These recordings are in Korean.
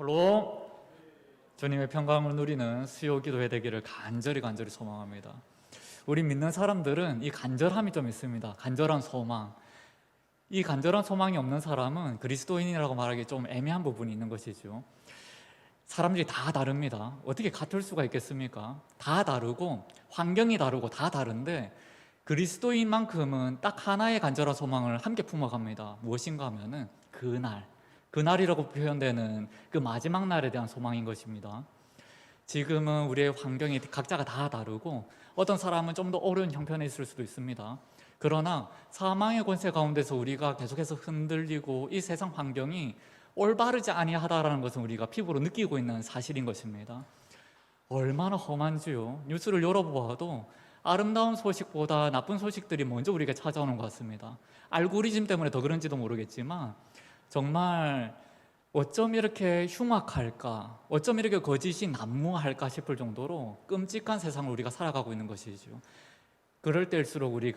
샬롬. 주님의 평강을 누리는 수요 기도회 되기를 간절히 소망합니다. 우리 믿는 사람들은 이 간절함이 좀 있습니다. 간절한 소망. 이 간절한 소망이 없는 사람은 그리스도인이라고 말하기 좀 애매한 부분이 있는 것이죠. 사람들이 다 다릅니다. 어떻게 같을 수가 있겠습니까? 다 다르고 환경이 다르고 다 다른데 그리스도인만큼은 딱 하나의 간절한 소망을 함께 품어갑니다. 무엇인가 하면은 그날이라고 표현되는 그 마지막 날에 대한 소망인 것입니다. 지금은 우리의 환경이 각자가 다 다르고 어떤 사람은 좀 더 어려운 형편에 있을 수도 있습니다. 그러나 사망의 권세 가운데서 우리가 계속해서 흔들리고 이 세상 환경이 올바르지 아니하다라는 것은 우리가 피부로 느끼고 있는 사실인 것입니다. 얼마나 험한지요. 뉴스를 열어보아도 아름다운 소식보다 나쁜 소식들이 먼저 우리에게 찾아오는 것 같습니다. 알고리즘 때문에 더 그런지도 모르겠지만 정말 어쩜 이렇게 흉악할까, 어쩜 이렇게 거짓이 난무할까 싶을 정도로 끔찍한 세상을 우리가 살아가고 있는 것이죠. 그럴 때일수록 우리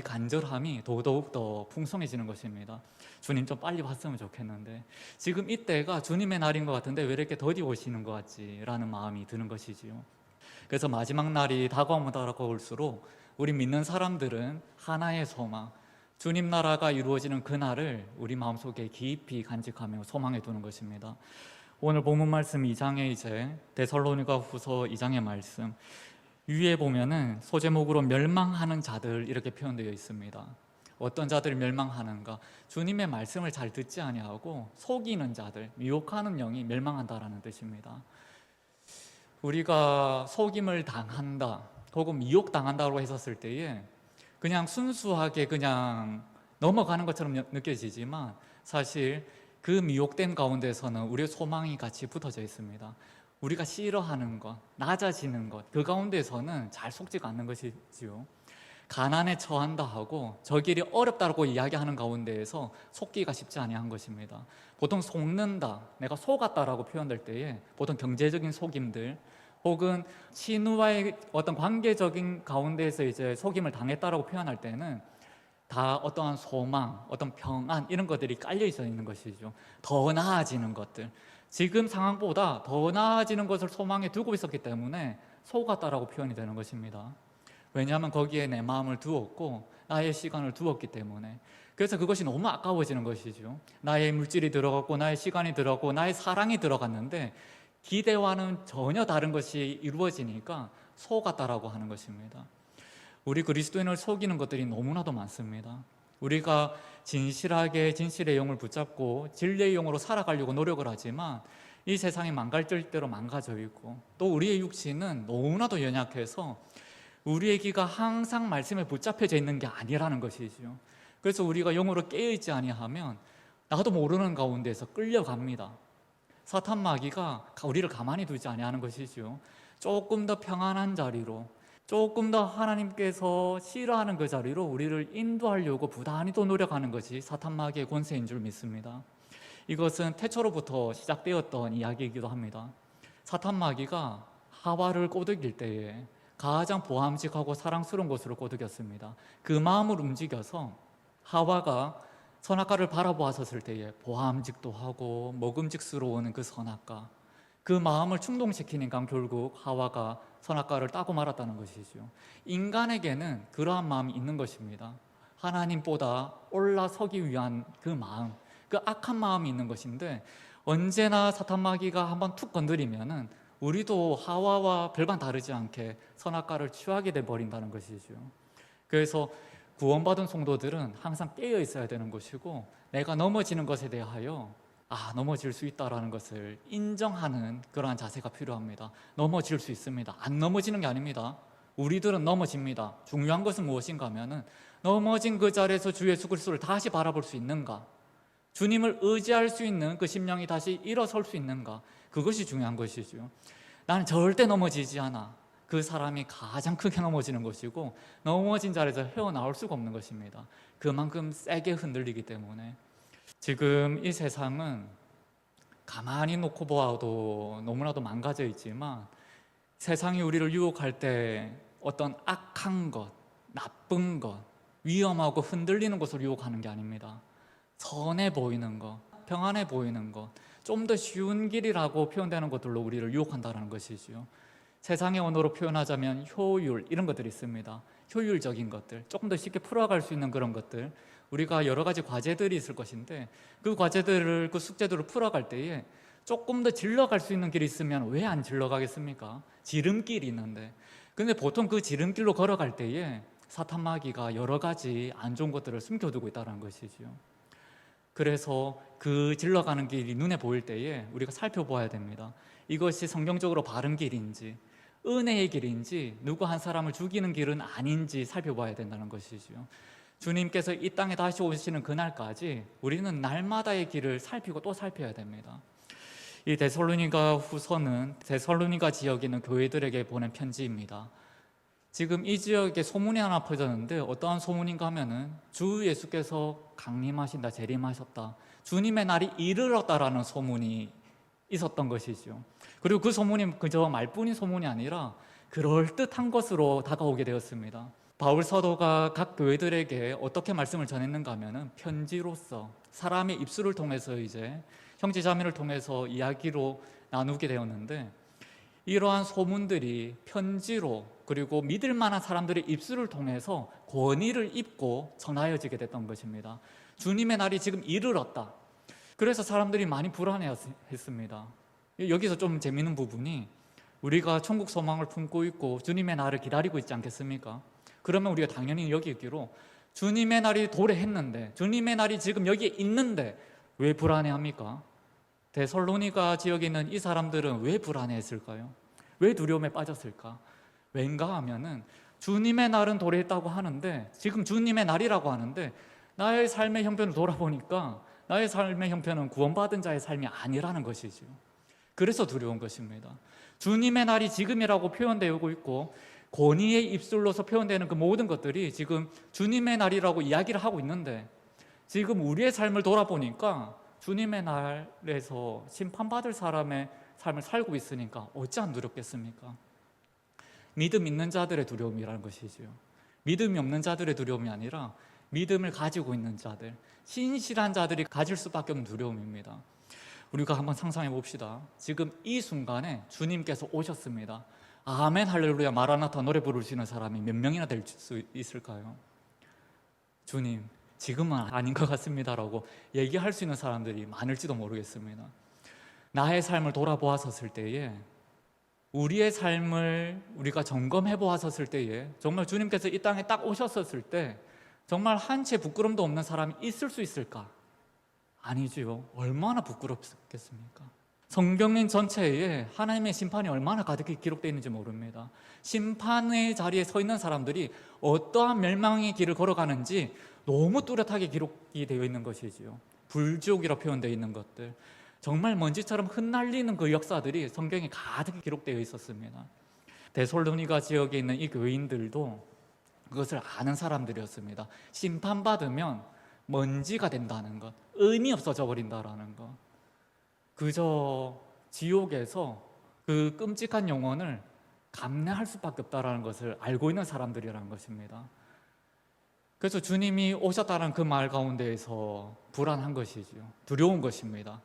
간절함이 더더욱 더 풍성해지는 것입니다. 주님 좀 빨리 왔으면 좋겠는데 지금 이때가 주님의 날인 것 같은데 왜 이렇게 더디 오시는 것 같지? 라는 마음이 드는 것이지요. 그래서 마지막 날이 다가오면 다가올수록 우리 믿는 사람들은 하나의 소망, 주님 나라가 이루어지는 그날을 우리 마음속에 깊이 간직하며 소망해 두는 것입니다. 오늘 본문 말씀 2장에 이제 데살로니가 후서 2장의 말씀 위에 보면은 소제목으로 멸망하는 자들 이렇게 표현되어 있습니다. 어떤 자들이 멸망하는가? 주님의 말씀을 잘 듣지 아니하고 속이는 자들, 미혹하는 영이 멸망한다라는 뜻입니다. 우리가 속임을 당한다 혹은 미혹당한다고 했었을 때에 그냥 순수하게 그냥 넘어가는 것처럼 느껴지지만 사실 그 미혹된 가운데서는 우리의 소망이 같이 붙어져 있습니다. 우리가 싫어하는 것, 낮아지는 것, 그 가운데서는 잘 속지가 않는 것이지요. 가난에 처한다 하고 저 길이 어렵다고 이야기하는 가운데에서 속기가 쉽지 아니한 것입니다. 보통 속는다, 내가 속았다라고 표현될 때에 보통 경제적인 속임들 혹은 친구와의 어떤 관계적인 가운데에서 이제 속임을 당했다라고 표현할 때는 다 어떠한 소망, 어떤 평안 이런 것들이 깔려 있는 것이죠. 더 나아지는 것들, 지금 상황보다 더 나아지는 것을 소망에 두고 있었기 때문에 속았다라고 표현이 되는 것입니다. 왜냐하면 거기에 내 마음을 두었고 나의 시간을 두었기 때문에. 그래서 그것이 너무 아까워지는 것이죠. 나의 물질이 들어갔고 나의 시간이 들어갔고 나의 사랑이 들어갔는데 기대와는 전혀 다른 것이 이루어지니까 속았다라고 하는 것입니다. 우리 그리스도인을 속이는 것들이 너무나도 많습니다. 우리가 진실하게 진실의 영을 붙잡고 진리의 영으로 살아가려고 노력을 하지만 이 세상이 망가질 대로 망가져 있고 또 우리의 육신은 너무나도 연약해서 우리의 귀가 항상 말씀에 붙잡혀져 있는 게 아니라는 것이죠. 그래서 우리가 영으로 깨어있지 아니하면 나도 모르는 가운데서 끌려갑니다. 사탄 마귀가 우리를 가만히 두지 아니하는 것이죠. 조금 더 평안한 자리로, 조금 더 하나님께서 싫어하는 그 자리로 우리를 인도하려고 부단히 또 노력하는 것이 사탄 마귀의 권세인 줄 믿습니다. 이것은 태초로부터 시작되었던 이야기이기도 합니다. 사탄 마귀가 하와를 꼬드길 때에 가장 보암직하고 사랑스러운 곳으로 꼬드겼습니다. 그 마음을 움직여서 하와가 선악과를 바라보았을 때에 보암직도 하고 먹음직스러운 그 선악과, 그 마음을 충동시키니까 결국 하와가 선악과를 따고 말았다는 것이죠. 인간에게는 그러한 마음이 있는 것입니다. 하나님보다 올라서기 위한 그 마음, 그 악한 마음이 있는 것인데 언제나 사탄 마귀가 한번 툭 건드리면은 우리도 하와와 별반 다르지 않게 선악과를 취하게 돼버린다는 것이죠. 그래서 구원받은 성도들은 항상 깨어 있어야 되는 것이고 내가 넘어지는 것에 대하여 넘어질 수 있다는 것을 인정하는 그러한 자세가 필요합니다. 넘어질 수 있습니다. 안 넘어지는 게 아닙니다. 우리들은 넘어집니다. 중요한 것은 무엇인가 하면은 넘어진 그 자리에서 주 예수 그리스도를 다시 바라볼 수 있는가, 주님을 의지할 수 있는 그 심령이 다시 일어설 수 있는가, 그것이 중요한 것이죠. 나는 절대 넘어지지 않아. 그 사람이 가장 크게 넘어지는 것이고 넘어진 자리에서 헤어나올 수가 없는 것입니다. 그만큼 세게 흔들리기 때문에. 지금 이 세상은 가만히 놓고 보아도 너무나도 망가져 있지만 세상이 우리를 유혹할 때 어떤 악한 것, 나쁜 것, 위험하고 흔들리는 것을 유혹하는 게 아닙니다. 선해 보이는 것, 평안해 보이는 것, 좀 더 쉬운 길이라고 표현되는 것들로 우리를 유혹한다는 것이지요. 세상의 언어로 표현하자면 효율, 이런 것들이 있습니다. 효율적인 것들, 조금 더 쉽게 풀어갈 수 있는 그런 것들. 우리가 여러 가지 과제들이 있을 것인데 그 과제들을, 그 숙제들을 풀어갈 때에 조금 더 질러갈 수 있는 길이 있으면 왜 안 질러가겠습니까? 지름길이 있는데. 근데 보통 그 지름길로 걸어갈 때에 사탄 마귀가 여러 가지 안 좋은 것들을 숨겨두고 있다는 것이지요. 그래서 그 질러가는 길이 눈에 보일 때에 우리가 살펴보아야 됩니다. 이것이 성경적으로 바른 길인지, 은혜의 길인지, 누구 한 사람을 죽이는 길은 아닌지 살펴봐야 된다는 것이지요. 주님께서 이 땅에 다시 오시는 그날까지 우리는 날마다의 길을 살피고 또 살펴야 됩니다. 이 데살로니가 후서는 데살로니가 지역에 있는 교회들에게 보낸 편지입니다. 지금 이 지역에 소문이 하나 퍼졌는데 어떠한 소문인가 하면은 주 예수께서 강림하신다, 재림하셨다, 주님의 날이 이르렀다라는 소문이 있었던 것이죠. 그리고 그 소문이 그저 말뿐인 소문이 아니라 그럴듯한 것으로 다가오게 되었습니다. 바울 사도가 각 교회들에게 어떻게 말씀을 전했는가 하면은 편지로서 사람의 입술을 통해서 이제 형제자매를 통해서 이야기로 나누게 되었는데, 이러한 소문들이 편지로 그리고 믿을 만한 사람들의 입술을 통해서 권위를 입고 전하여지게 됐던 것입니다. 주님의 날이 지금 이르렀다. 그래서 사람들이 많이 불안해했습니다. 여기서 좀 재미있는 부분이, 우리가 천국 소망을 품고 있고 주님의 날을 기다리고 있지 않겠습니까? 그러면 우리가 당연히 여기 있기로 주님의 날이 도래했는데, 주님의 날이 지금 여기에 있는데 왜 불안해합니까? 데살로니가 지역에 있는 이 사람들은 왜 불안해했을까요? 왜 두려움에 빠졌을까? 왠가 하면은 주님의 날은 도래했다고 하는데, 지금 주님의 날이라고 하는데 나의 삶의 형편을 돌아보니까 나의 삶의 형편은 구원받은 자의 삶이 아니라는 것이죠. 그래서 두려운 것입니다. 주님의 날이 지금이라고 표현되고 있고 권위의 입술로서 표현되는 그 모든 것들이 지금 주님의 날이라고 이야기를 하고 있는데, 지금 우리의 삶을 돌아보니까 주님의 날에서 심판받을 사람의 삶을 살고 있으니까 어찌 안 두렵겠습니까? 믿음 있는 자들의 두려움이라는 것이지요. 믿음이 없는 자들의 두려움이 아니라 믿음을 가지고 있는 자들, 신실한 자들이 가질 수밖에 없는 두려움입니다. 우리가 한번 상상해 봅시다. 지금 이 순간에 주님께서 오셨습니다. 아멘 할렐루야 마라나타 노래 부르시는 사람이 몇 명이나 될 수 있을까요? 주님, 지금은 아닌 것 같습니다라고 얘기할 수 있는 사람들이 많을지도 모르겠습니다. 나의 삶을 돌아보았었을 때에, 우리의 삶을 우리가 점검해 보았었을 때에, 정말 주님께서 이 땅에 딱 오셨었을 때 정말 한 채 부끄럼도 없는 사람이 있을 수 있을까? 아니지요. 얼마나 부끄럽겠습니까? 성경 전체에 하나님의 심판이 얼마나 가득히 기록되어 있는지 모릅니다. 심판의 자리에 서 있는 사람들이 어떠한 멸망의 길을 걸어가는지 너무 뚜렷하게 기록이 되어 있는 것이지요. 불지옥이라 표현되어 있는 것들, 정말 먼지처럼 흩날리는 그 역사들이 성경에 가득히 기록되어 있었습니다. 데살로니가 지역에 있는 이 교인들도 그것을 아는 사람들이었습니다. 심판받으면 먼지가 된다는 것, 의미 없어져 버린다라는 것, 그저 지옥에서 그 끔찍한 영혼을 감내할 수밖에 없다라는 것을 알고 있는 사람들이라는 것입니다. 그래서 주님이 오셨다는 그 말 가운데에서 불안한 것이지요. 두려운 것입니다.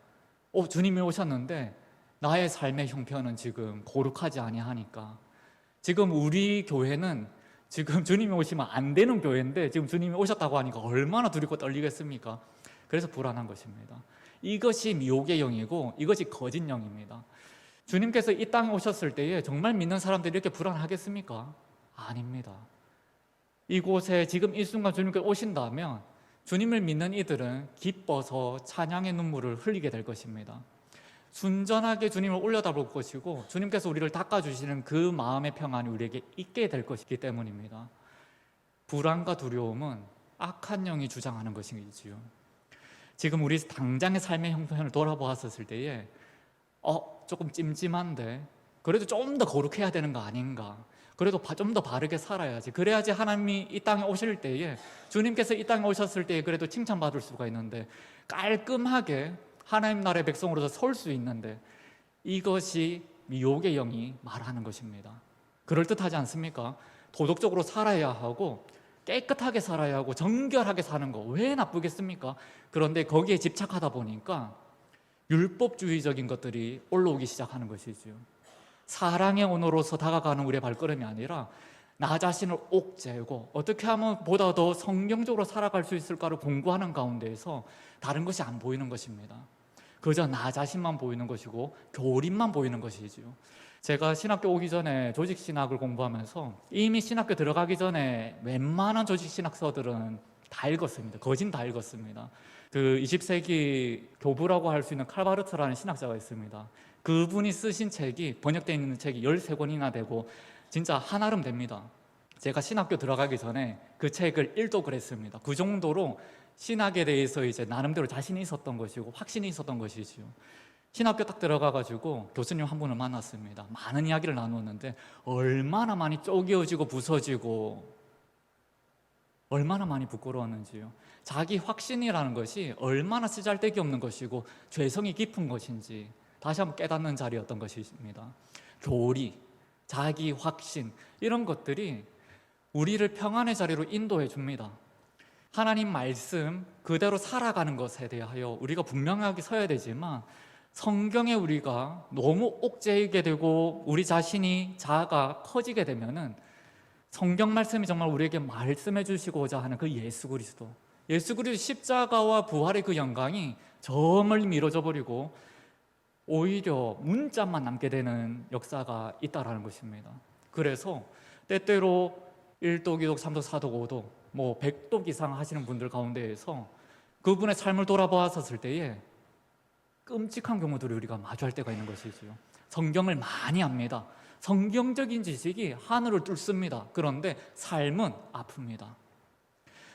주님이 오셨는데 나의 삶의 형편은 지금 거룩하지 아니하니까, 지금 우리 교회는 지금 주님이 오시면 안 되는 교회인데 지금 주님이 오셨다고 하니까 얼마나 두렵고 떨리겠습니까? 그래서 불안한 것입니다. 이것이 미혹의 영이고 이것이 거짓 영입니다. 주님께서 이 땅에 오셨을 때에 정말 믿는 사람들이 이렇게 불안하겠습니까? 아닙니다. 이곳에 지금 이 순간 주님께서 오신다면 주님을 믿는 이들은 기뻐서 찬양의 눈물을 흘리게 될 것입니다. 순전하게 주님을 올려다볼 것이고 주님께서 우리를 닦아주시는 그 마음의 평안이 우리에게 있게 될 것이기 때문입니다. 불안과 두려움은 악한 영이 주장하는 것이지요. 지금 우리 당장의 삶의 형편을 돌아보았을 때에 조금 찜찜한데 그래도 좀 더 거룩해야 되는 거 아닌가, 그래도 좀 더 바르게 살아야지, 그래야지 하나님이 이 땅에 오실 때에, 주님께서 이 땅에 오셨을 때에 그래도 칭찬받을 수가 있는데, 깔끔하게 하나님 나라의 백성으로서 설 수 있는데, 이것이 미혹의 영이 말하는 것입니다. 그럴듯하지 않습니까? 도덕적으로 살아야 하고 깨끗하게 살아야 하고 정결하게 사는 거 왜 나쁘겠습니까? 그런데 거기에 집착하다 보니까 율법주의적인 것들이 올라오기 시작하는 것이죠. 사랑의 언어로서 다가가는 우리의 발걸음이 아니라 나 자신을 옥죄고 어떻게 하면 보다 더 성경적으로 살아갈 수 있을까를 공부하는 가운데에서 다른 것이 안 보이는 것입니다. 그저 나 자신만 보이는 것이고 교린만 보이는 것이지요. 제가 신학교 오기 전에 조직신학을 공부하면서 이미 신학교 들어가기 전에 웬만한 조직신학서들은 다 읽었습니다. 거진 다 읽었습니다. 그 20세기 교부라고 할 수 있는 칼바르트라는 신학자가 있습니다. 그분이 쓰신 책이 번역되어 있는 책이 13권이나 되고 진짜 한아름 됩니다. 제가 신학교 들어가기 전에 그 책을 일독을 했습니다. 그 정도로 신학에 대해서 이제 나름대로 자신이 있었던 것이고 확신이 있었던 것이지요. 신학교 딱 들어가가지고 교수님 한 분을 만났습니다. 많은 이야기를 나누었는데 얼마나 많이 쪼개어지고 부서지고 얼마나 많이 부끄러웠는지요. 자기 확신이라는 것이 얼마나 쓰잘데기 없는 것이고 죄성이 깊은 것인지 다시 한번 깨닫는 자리였던 것입니다. 교리, 자기 확신 이런 것들이 우리를 평안의 자리로 인도해 줍니다. 하나님 말씀 그대로 살아가는 것에 대하여 우리가 분명하게 서야 되지만 성경에 우리가 너무 옥죄이게 되고 우리 자신이 자아가 커지게 되면은 성경 말씀이 정말 우리에게 말씀해 주시고자 하는 그 예수 그리스도 십자가와 부활의 그 영광이 저 멀리 미뤄져 버리고 오히려 문자만 남게 되는 역사가 있다라는 것입니다. 그래서 때때로 1독, 2독, 3독, 4독, 5독 뭐 100독 이상 하시는 분들 가운데에서 그분의 삶을 돌아보았을 때에 끔찍한 경우들을 우리가 마주할 때가 있는 것이지요. 성경을 많이 합니다. 성경적인 지식이 하늘을 뚫습니다. 그런데 삶은 아픕니다.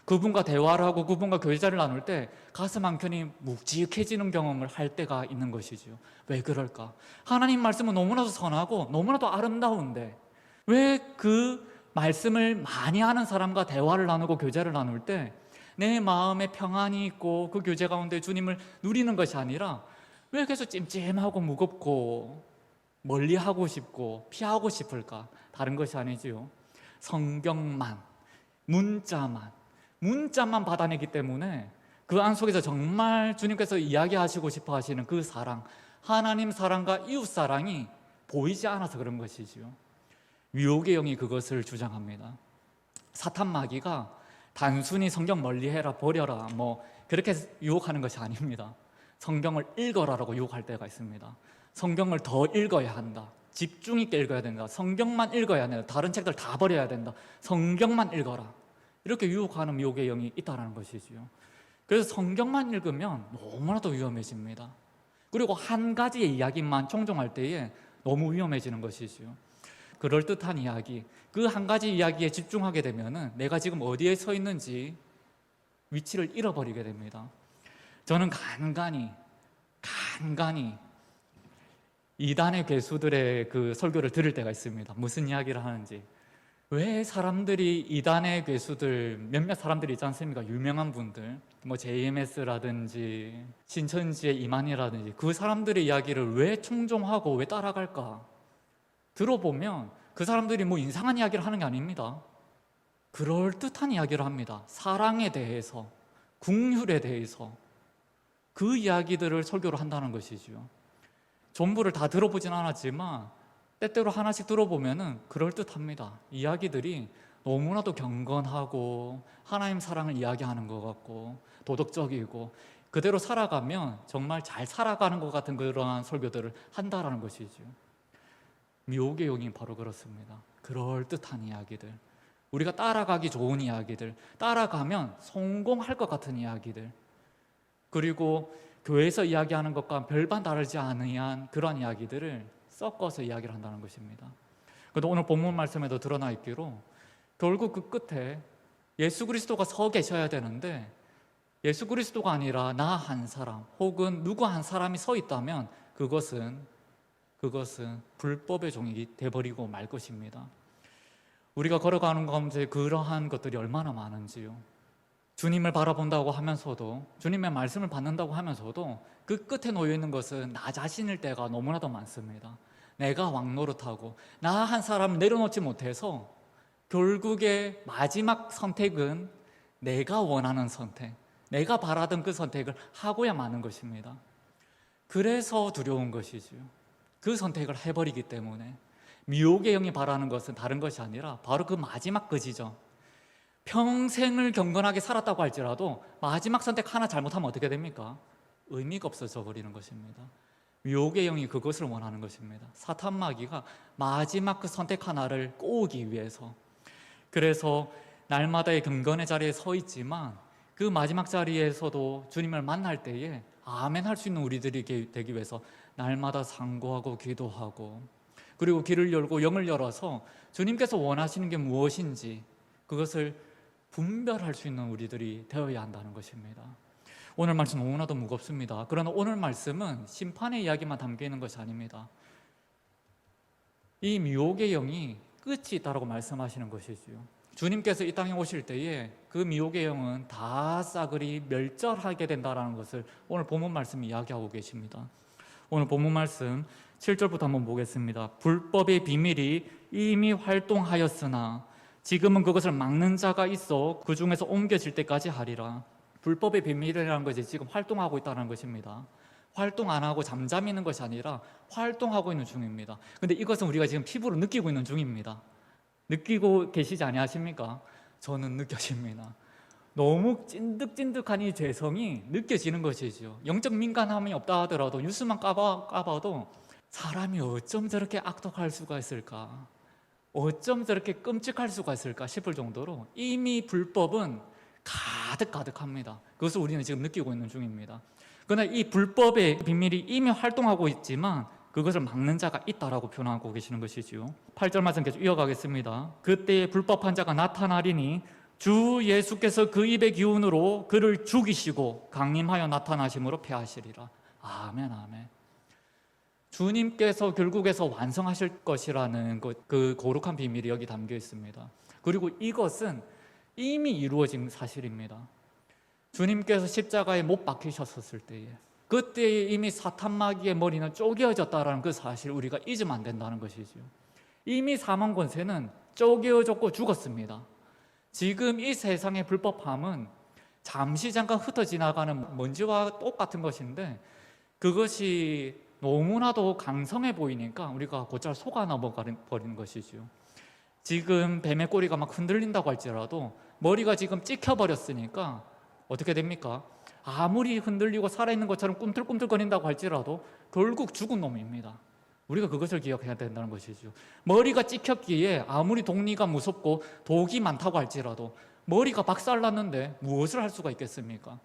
그분과 대화를 하고 그분과 교제를 나눌 때 가슴 한켠이 묵직해지는 경험을 할 때가 있는 것이지요. 왜 그럴까? 하나님 말씀은 너무나도 선하고 너무나도 아름다운데 왜 그 말씀을 많이 하는 사람과 대화를 나누고 교제를 나눌 때 내 마음에 평안이 있고 그 교제 가운데 주님을 누리는 것이 아니라 왜 계속 찜찜하고 무겁고 멀리하고 싶고 피하고 싶을까? 다른 것이 아니지요. 성경만, 문자만 받아내기 때문에 그 안 속에서 정말 주님께서 이야기하시고 싶어 하시는 그 사랑, 하나님 사랑과 이웃 사랑이 보이지 않아서 그런 것이지요. 유혹의 영이 그것을 주장합니다. 사탄 마귀가 단순히 성경 멀리해라 버려라 뭐 그렇게 유혹하는 것이 아닙니다. 성경을 읽어라라고 유혹할 때가 있습니다. 성경을 더 읽어야 한다. 집중 있게 읽어야 된다. 성경만 읽어야 된다. 다른 책들 다 버려야 된다. 성경만 읽어라. 이렇게 유혹하는 미혹의 영이 있다는 것이지요. 그래서 성경만 읽으면 너무나도 위험해집니다. 그리고 한 가지의 이야기만 총종할 때에 너무 위험해지는 것이지요. 그럴듯한 이야기, 그 한 가지 이야기에 집중하게 되면 내가 지금 어디에 서 있는지 위치를 잃어버리게 됩니다. 저는 간간히 이단의 괴수들의 그 설교를 들을 때가 있습니다. 무슨 이야기를 하는지. 왜 사람들이 이단의 괴수들 몇몇 사람들이 있지 않습니까? 유명한 분들 뭐 JMS라든지 신천지의 이만희라든지 그 사람들의 이야기를 왜 충종하고 왜 따라갈까? 들어보면 그 사람들이 뭐 이상한 이야기를 하는 게 아닙니다. 그럴듯한 이야기를 합니다. 사랑에 대해서, 긍휼에 대해서 그 이야기들을 설교를 한다는 것이죠. 전부를 다 들어보진 않았지만 때때로 하나씩 들어보면은 그럴듯합니다. 이야기들이 너무나도 경건하고 하나님 사랑을 이야기하는 것 같고 도덕적이고 그대로 살아가면 정말 잘 살아가는 것 같은 그러한 설교들을 한다라는 것이죠. 미혹의 영이 바로 그렇습니다. 그럴듯한 이야기들, 우리가 따라가기 좋은 이야기들, 따라가면 성공할 것 같은 이야기들, 그리고 교회에서 이야기하는 것과 별반 다르지 않은 그러한 이야기들을 섞어서 이야기를 한다는 것입니다. 그런데 오늘 본문 말씀에도 드러나 있기로 결국 그 끝에 예수 그리스도가 서 계셔야 되는데 예수 그리스도가 아니라 나 한 사람 혹은 누구 한 사람이 서 있다면 그것은 불법의 종이 돼버리고 말 것입니다. 우리가 걸어가는 가운데 그러한 것들이 얼마나 많은지요. 주님을 바라본다고 하면서도 주님의 말씀을 받는다고 하면서도 그 끝에 놓여 있는 것은 나 자신일 때가 너무나도 많습니다. 내가 왕노릇하고 나 한 사람을 내려놓지 못해서 결국에 마지막 선택은 내가 원하는 선택, 내가 바라던 그 선택을 하고야 마는 것입니다. 그래서 두려운 것이지요. 그 선택을 해버리기 때문에. 미혹의 영이 바라는 것은 다른 것이 아니라 바로 그 마지막 것이죠. 평생을 경건하게 살았다고 할지라도 마지막 선택 하나 잘못하면 어떻게 됩니까? 의미가 없어져 버리는 것입니다. 미혹의 영이 그것을 원하는 것입니다. 사탄 마귀가 마지막 그 선택 하나를 꼬우기 위해서. 그래서 날마다의 경건의 자리에 서 있지만 그 마지막 자리에서도 주님을 만날 때에 아멘 할 수 있는 우리들이 되기 위해서 날마다 상고하고 기도하고, 그리고 길을 열고 영을 열어서 주님께서 원하시는 게 무엇인지 그것을 분별할 수 있는 우리들이 되어야 한다는 것입니다. 오늘 말씀 너무나도 무겁습니다. 그러나 오늘 말씀은 심판의 이야기만 담겨 있는 것이 아닙니다. 이 미혹의 영이 끝이 있다고 말씀하시는 것이지요. 주님께서 이 땅에 오실 때에 그 미혹의 영은 다 싸그리 멸절하게 된다는 것을 오늘 본문 말씀이 이야기하고 계십니다. 오늘 본문 말씀 7절부터 한번 보겠습니다. 불법의 비밀이 이미 활동하였으나 지금은 그것을 막는 자가 있어 그 중에서 옮겨질 때까지 하리라. 불법의 비밀이라는 것이 지금 활동하고 있다는 것입니다. 활동 안 하고 잠잠히 있는 것이 아니라 활동하고 있는 중입니다. 근데 이것은 우리가 지금 피부로 느끼고 있는 중입니다. 느끼고 계시지 아니하십니까? 저는 느껴집니다. 너무 찐득찐득한 이 죄성이 느껴지는 것이지요. 영적 민감함이 없다 하더라도 뉴스만 까봐도 사람이 어쩜 저렇게 악독할 수가 있을까, 어쩜 저렇게 끔찍할 수가 있을까 싶을 정도로 이미 불법은 가득합니다. 그것을 우리는 지금 느끼고 있는 중입니다. 그러나 이 불법의 비밀이 이미 활동하고 있지만 그것을 막는 자가 있다라고 표현하고 계시는 것이지요. 8절 말씀 계속 이어가겠습니다. 그때에 불법한 자가 나타나리니 주 예수께서 그 입의 기운으로 그를 죽이시고 강림하여 나타나심으로 패하시리라. 아멘, 아멘. 주님께서 결국에서 완성하실 것이라는 그 거룩한 비밀이 여기 담겨 있습니다. 그리고 이것은 이미 이루어진 사실입니다. 주님께서 십자가에 못 박히셨을 때에, 그때에 이미 사탄 마귀의 머리는 쪼개어졌다라는 그 사실 우리가 잊으면 안 된다는 것이죠. 이미 사망 권세는 쪼개어졌고 죽었습니다. 지금 이 세상의 불법함은 잠시 잠깐 흩어 지나가는 먼지와 똑같은 것인데 그것이 너무나도 강성해 보이니까 우리가 곧잘 속아 넘어버리는 것이죠. 지금 뱀의 꼬리가 막 흔들린다고 할지라도 머리가 지금 찍혀버렸으니까 어떻게 됩니까? 아무리 흔들리고 살아있는 것처럼 꿈틀꿈틀거린다고 할지라도 결국 죽은 놈입니다. 우리가 그것을 기억해야 된다는 것이죠. 머리가 찍혔기에 아무리 독리가 무섭고 독이 많다고 할지라도 머리가 박살났는데 무엇을 할 수가 있겠습니까?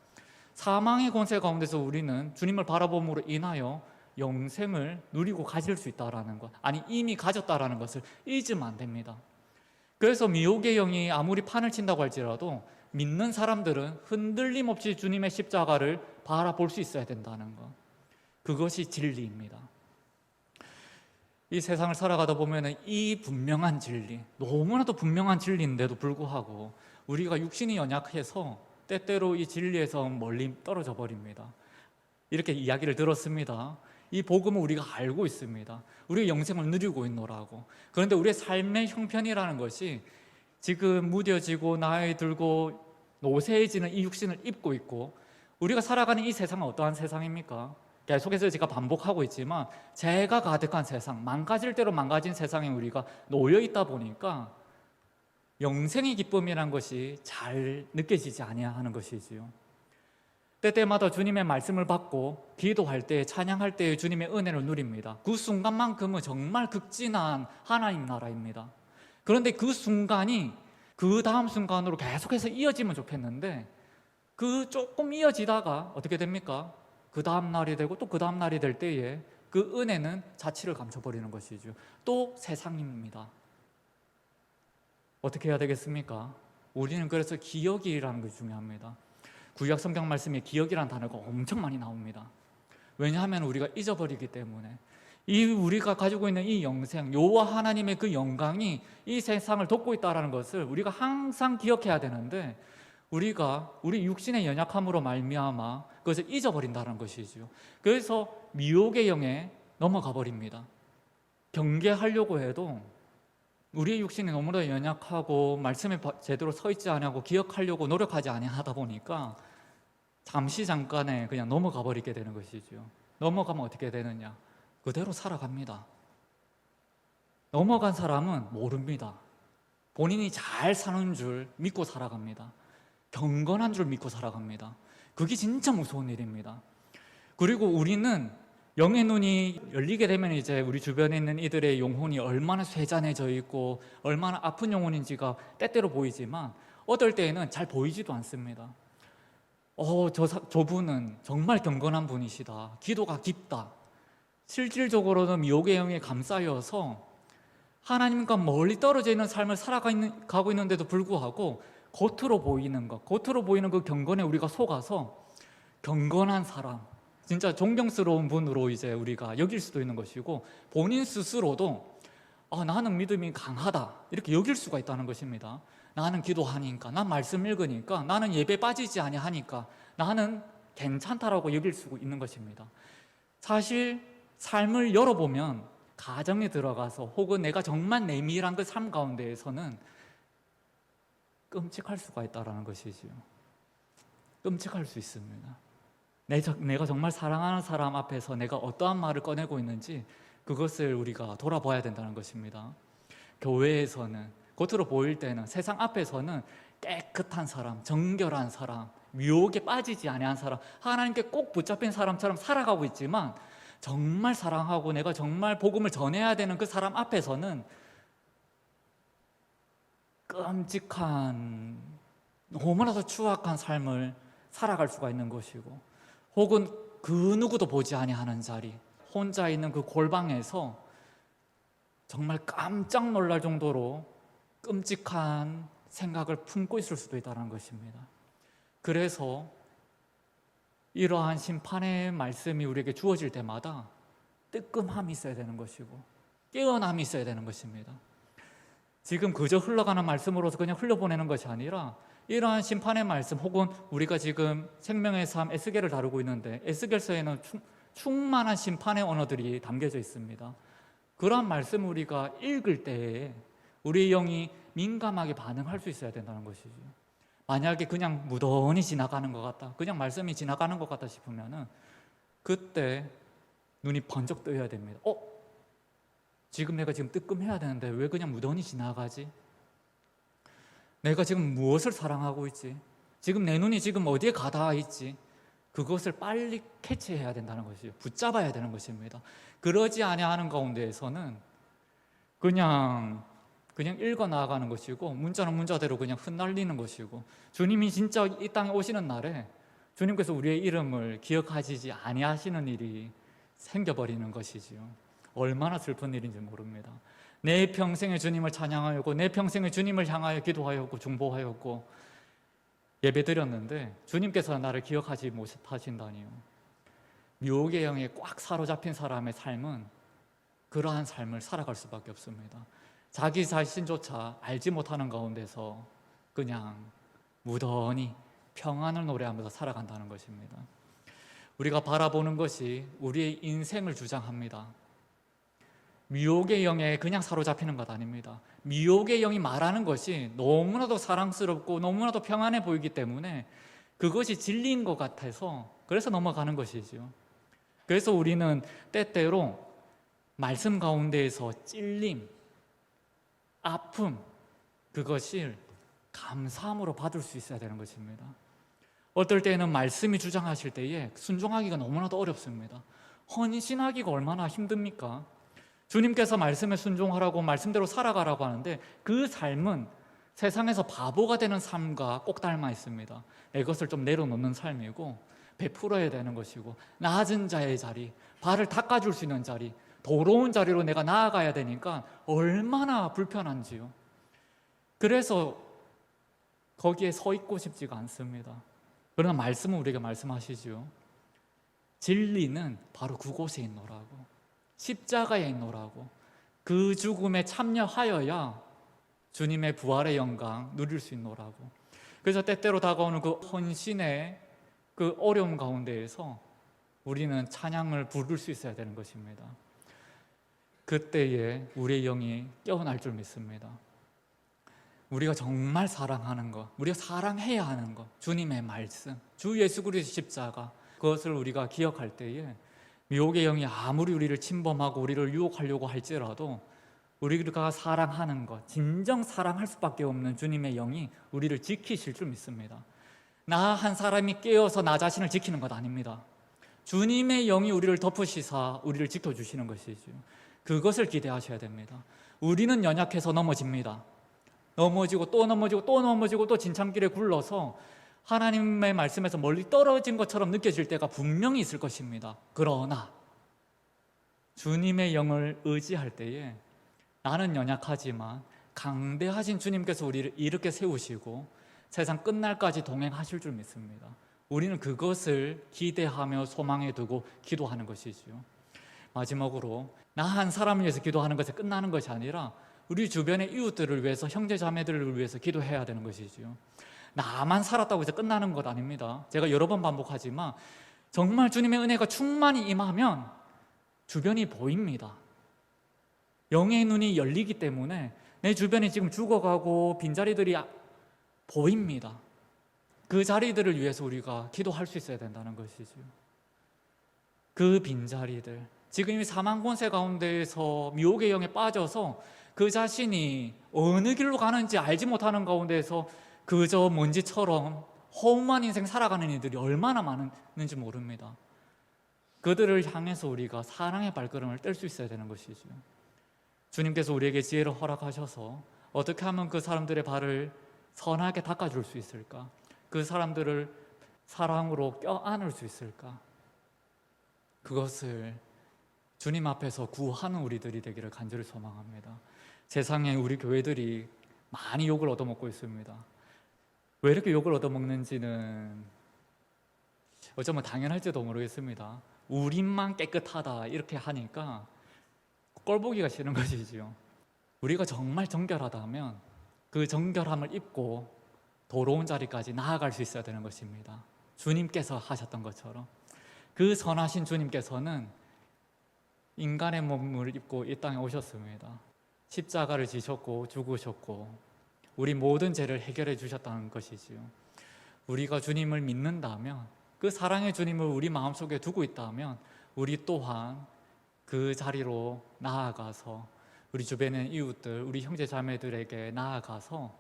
사망의 권세 가운데서 우리는 주님을 바라봄으로 인하여 영생을 누리고 가질 수 있다라는 것, 아니 이미 가졌다라는 것을 잊으면 안 됩니다. 그래서 미혹의 영이 아무리 판을 친다고 할지라도 믿는 사람들은 흔들림 없이 주님의 십자가를 바라볼 수 있어야 된다는 것, 그것이 진리입니다. 이 세상을 살아가다 보면 이 분명한 진리, 너무나도 분명한 진리인데도 불구하고 우리가 육신이 연약해서 때때로 이 진리에서 멀리 떨어져 버립니다. 이렇게 이야기를 들었습니다. 이 복음을 우리가 알고 있습니다. 우리의 영생을 누리고 있노라고. 그런데 우리의 삶의 형편이라는 것이 지금 무뎌지고 나이 들고 노쇠해지는 이 육신을 입고 있고, 우리가 살아가는 이 세상은 어떠한 세상입니까? 계속해서 제가 반복하고 있지만 죄가 가득한 세상, 망가질 대로 망가진 세상에 우리가 놓여 있다 보니까 영생의 기쁨이라는 것이 잘 느껴지지 아니하는 것이지요. 때때마다 주님의 말씀을 받고 기도할 때, 찬양할 때 주님의 은혜를 누립니다. 그 순간만큼은 정말 극진한 하나님 나라입니다. 그런데 그 순간이 그 다음 순간으로 계속해서 이어지면 좋겠는데 그 조금 이어지다가 어떻게 됩니까? 그 다음 날이 되고 또 그 다음 날이 될 때에 그 은혜는 자취를 감춰버리는 것이죠. 또 세상입니다. 어떻게 해야 되겠습니까? 우리는 그래서 기억이라는 것이 중요합니다. 구약 성경 말씀에 기억이라는 단어가 엄청 많이 나옵니다. 왜냐하면 우리가 잊어버리기 때문에. 이 우리가 가지고 있는 이 영생, 여호와 하나님의 그 영광이 이 세상을 덮고 있다는 것을 우리가 항상 기억해야 되는데 우리가 우리 육신의 연약함으로 말미암아 그것을 잊어버린다는 것이지요. 그래서 미혹의 영에 넘어가 버립니다. 경계하려고 해도 우리의 육신이 너무나 연약하고 말씀에 제대로 서 있지 아니하고 기억하려고 노력하지 아니하다 보니까 잠시 잠깐에 그냥 넘어가 버리게 되는 것이죠. 넘어가면 어떻게 되느냐? 그대로 살아갑니다. 넘어간 사람은 모릅니다. 본인이 잘 사는 줄 믿고 살아갑니다. 경건한 줄 믿고 살아갑니다. 그게 진짜 무서운 일입니다. 그리고 우리는 영의 눈이 열리게 되면 이제 우리 주변에 있는 이들의 영혼이 얼마나 쇠잔해져 있고 얼마나 아픈 영혼인지가 때때로 보이지만 어떨 때에는 잘 보이지도 않습니다. 저분은 정말 경건한 분이시다. 기도가 깊다. 실질적으로는 미혹의 영에 감싸여서 하나님과 멀리 떨어져 있는 삶을 살아가고 있는데도 불구하고 겉으로 보이는 그 경건에 우리가 속아서 경건한 사람, 진짜 존경스러운 분으로 이제 우리가 여길 수도 있는 것이고 본인 스스로도 나는 믿음이 강하다 이렇게 여길 수가 있다는 것입니다. 나는 기도하니까, 난 말씀 읽으니까, 나는 예배 빠지지 아니하니까 나는 괜찮다라고 여길 수 있는 것입니다. 사실 삶을 열어보면 가정에 들어가서 혹은 내가 정말 내밀한 그 삶 가운데에서는 끔찍할 수가 있다는 것이지요. 끔찍할 수 있습니다. 내가 정말 사랑하는 사람 앞에서 내가 어떠한 말을 꺼내고 있는지 그것을 우리가 돌아봐야 된다는 것입니다. 교회에서는 겉으로 보일 때는 세상 앞에서는 깨끗한 사람, 정결한 사람, 유혹에 빠지지 아니한 사람, 하나님께 꼭 붙잡힌 사람처럼 살아가고 있지만 정말 사랑하고 내가 정말 복음을 전해야 되는 그 사람 앞에서는 끔찍한, 너무나도 추악한 삶을 살아갈 수가 있는 것이고 혹은 그 누구도 보지 아니하는 자리, 혼자 있는 그 골방에서 정말 깜짝 놀랄 정도로 끔찍한 생각을 품고 있을 수도 있다는 것입니다. 그래서 이러한 심판의 말씀이 우리에게 주어질 때마다 뜨끔함이 있어야 되는 것이고 깨어남이 있어야 되는 것입니다. 지금 그저 흘러가는 말씀으로서 그냥 흘려보내는 것이 아니라 이러한 심판의 말씀 혹은 우리가 지금 생명의 삶 에스겔을 다루고 있는데 에스겔서에는 충만한 심판의 언어들이 담겨져 있습니다. 그러한 말씀을 우리가 읽을 때에 우리의 영이 민감하게 반응할 수 있어야 된다는 것이죠. 만약에 그냥 무던히 지나가는 것 같다, 그냥 말씀이 지나가는 것 같다 싶으면은 그때 눈이 번쩍 뜨여야 됩니다. 지금 내가 뜨끔해야 되는데 왜 그냥 무던히 지나가지? 내가 지금 무엇을 사랑하고 있지? 지금 내 눈이 지금 어디에 가닿아 있지? 그것을 빨리 캐치해야 된다는 것이죠. 붙잡아야 되는 것입니다. 그러지 아니하는 가운데에서는 그냥 읽어 나가는 것이고 문자는 문자대로 그냥 흩날리는 것이고 주님이 진짜 이 땅에 오시는 날에 주님께서 우리의 이름을 기억하시지 아니하시는 일이 생겨버리는 것이지요. 얼마나 슬픈 일인지 모릅니다. 내 평생에 주님을 찬양하였고 내 평생에 주님을 향하여 기도하였고 중보하였고 예배드렸는데 주님께서 나를 기억하지 못하신다니요. 미혹의 영에 꽉 사로잡힌 사람의 삶은 그러한 삶을 살아갈 수밖에 없습니다. 자기 자신조차 알지 못하는 가운데서 그냥 무던히 평안을 노래하면서 살아간다는 것입니다. 우리가 바라보는 것이 우리의 인생을 주장합니다. 미혹의 영에 그냥 사로잡히는 것 아닙니다. 미혹의 영이 말하는 것이 너무나도 사랑스럽고 너무나도 평안해 보이기 때문에 그것이 진리인 것 같아서 그래서 넘어가는 것이죠. 그래서 우리는 때때로 말씀 가운데에서 찔림, 아픔, 그것을 감사함으로 받을 수 있어야 되는 것입니다. 어떨 때는 말씀이 주장하실 때에 순종하기가 너무나도 어렵습니다. 헌신하기가 얼마나 힘듭니까? 주님께서 말씀에 순종하라고 말씀대로 살아가라고 하는데 그 삶은 세상에서 바보가 되는 삶과 꼭 닮아 있습니다. 내 것을 좀 내려놓는 삶이고 베풀어야 되는 것이고 낮은 자의 자리, 발을 닦아줄 수 있는 자리, 더러운 자리로 내가 나아가야 되니까 얼마나 불편한지요. 그래서 거기에 서 있고 싶지가 않습니다. 그러나 말씀은 우리에게 말씀하시지요. 진리는 바로 그곳에 있노라고, 십자가에 있노라고, 그 죽음에 참여하여야 주님의 부활의 영광 누릴 수 있노라고. 그래서 때때로 다가오는 그 헌신의 그 어려움 가운데에서 우리는 찬양을 부를 수 있어야 되는 것입니다. 그때에 우리의 영이 깨어날 줄 믿습니다. 우리가 정말 사랑하는 것, 우리가 사랑해야 하는 것, 주님의 말씀, 주 예수 그리스도의 십자가, 그것을 우리가 기억할 때에 미혹의 영이 아무리 우리를 침범하고 우리를 유혹하려고 할지라도 우리가 사랑하는 것, 진정 사랑할 수밖에 없는 주님의 영이 우리를 지키실 줄 믿습니다. 나 한 사람이 깨어서 나 자신을 지키는 것 아닙니다. 주님의 영이 우리를 덮으시사 우리를 지켜주시는 것이죠. 그것을 기대하셔야 됩니다. 우리는 연약해서 넘어집니다. 넘어지고 또 넘어지고 또 넘어지고 또 진창길에 굴러서 하나님의 말씀에서 멀리 떨어진 것처럼 느껴질 때가 분명히 있을 것입니다. 그러나 주님의 영을 의지할 때에 나는 연약하지만 강대하신 주님께서 우리를 이렇게 세우시고 세상 끝날까지 동행하실 줄 믿습니다. 우리는 그것을 기대하며 소망에 두고 기도하는 것이지요. 마지막으로 나 한 사람을 위해서 기도하는 것에 끝나는 것이 아니라 우리 주변의 이웃들을 위해서, 형제 자매들을 위해서 기도해야 되는 것이지요. 나만 살았다고 해서 끝나는 것 아닙니다. 제가 여러 번 반복하지만 정말 주님의 은혜가 충만히 임하면 주변이 보입니다. 영의 눈이 열리기 때문에 내 주변에 지금 죽어가고 빈자리들이 보입니다. 그 자리들을 위해서 우리가 기도할 수 있어야 된다는 것이죠. 그 빈자리들, 지금 이 사망 권세 가운데에서 미혹의 영에 빠져서 그 자신이 어느 길로 가는지 알지 못하는 가운데에서 그저 먼지처럼 허무한 인생 살아가는 이들이 얼마나 많은지 모릅니다. 그들을 향해서 우리가 사랑의 발걸음을 뗄 수 있어야 되는 것이죠. 주님께서 우리에게 지혜를 허락하셔서 어떻게 하면 그 사람들의 발을 선하게 닦아줄 수 있을까? 그 사람들을 사랑으로 껴안을 수 있을까? 그것을 주님 앞에서 구하는 우리들이 되기를 간절히 소망합니다. 세상에 우리 교회들이 많이 욕을 얻어먹고 있습니다. 왜 이렇게 욕을 얻어먹는지는 어쩌면 당연할지도 모르겠습니다. 우리만 깨끗하다 이렇게 하니까 꼴보기가 싫은 것이지요. 우리가 정말 정결하다면 그 정결함을 입고 도로운 자리까지 나아갈 수 있어야 되는 것입니다. 주님께서 하셨던 것처럼 그 선하신 주님께서는 인간의 몸을 입고 이 땅에 오셨습니다. 십자가를 지셨고 죽으셨고 우리 모든 죄를 해결해 주셨다는 것이지요. 우리가 주님을 믿는다면, 그 사랑의 주님을 우리 마음속에 두고 있다면 우리 또한 그 자리로 나아가서 우리 주변의 이웃들, 우리 형제 자매들에게 나아가서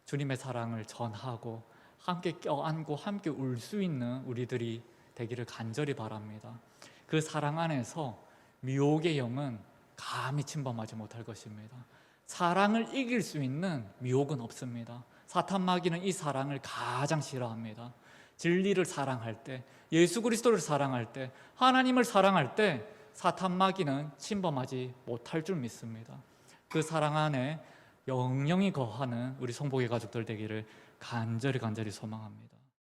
주님의 사랑을 전하고 함께 껴안고 함께 울 수 있는 우리들이 되기를 간절히 바랍니다. 그 사랑 안에서 미혹의 영은 감히 침범하지 못할 것입니다. 사랑을 이길 수 있는 미혹은 없습니다. 사탄 마귀는 이 사랑을 가장 싫어합니다. 진리를 사랑할 때, 예수 그리스도를 사랑할 때, 하나님을 사랑할 때 사탄 마귀는 침범하지 못할 줄 믿습니다. 그 사랑 안에 영영이 거하는 우리 성복의 가족들 되기를 간절히 소망합니다.